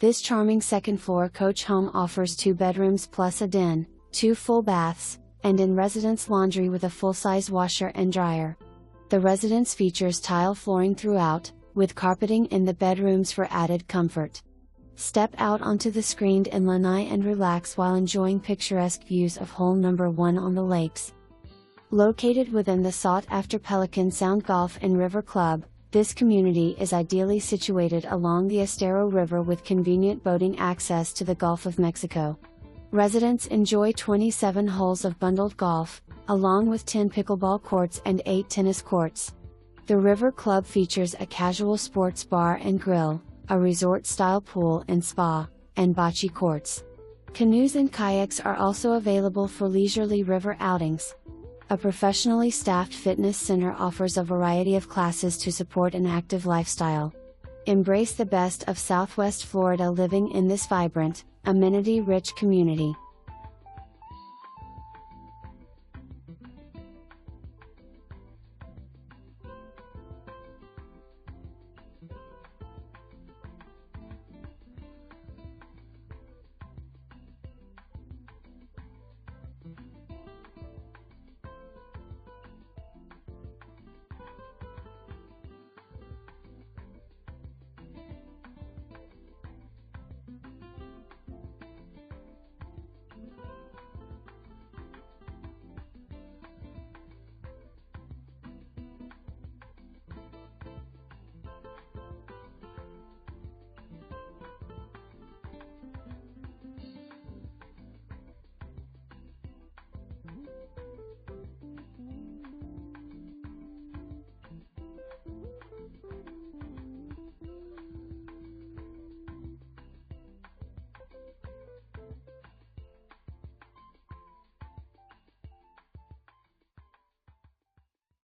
This charming second-floor coach home offers 2 bedrooms plus a den, 2 full baths, and in-residence laundry with a full-size washer and dryer. The residence features tile flooring throughout, with carpeting in the bedrooms for added comfort. Step out onto the screened in lanai and relax while enjoying picturesque views of hole number 1 on the lakes. Located within the sought-after Pelican Sound Golf and River Club, this community is ideally situated along the Estero River with convenient boating access to the Gulf of Mexico. Residents enjoy 27 holes of bundled golf, along with 10 pickleball courts and 8 tennis courts. The River Club features a casual sports bar and grill, a resort-style pool and spa, and bocce courts. Canoes and kayaks are also available for leisurely river outings. A professionally staffed fitness center offers a variety of classes to support an active lifestyle. Embrace the best of Southwest Florida living in this vibrant, amenity-rich community.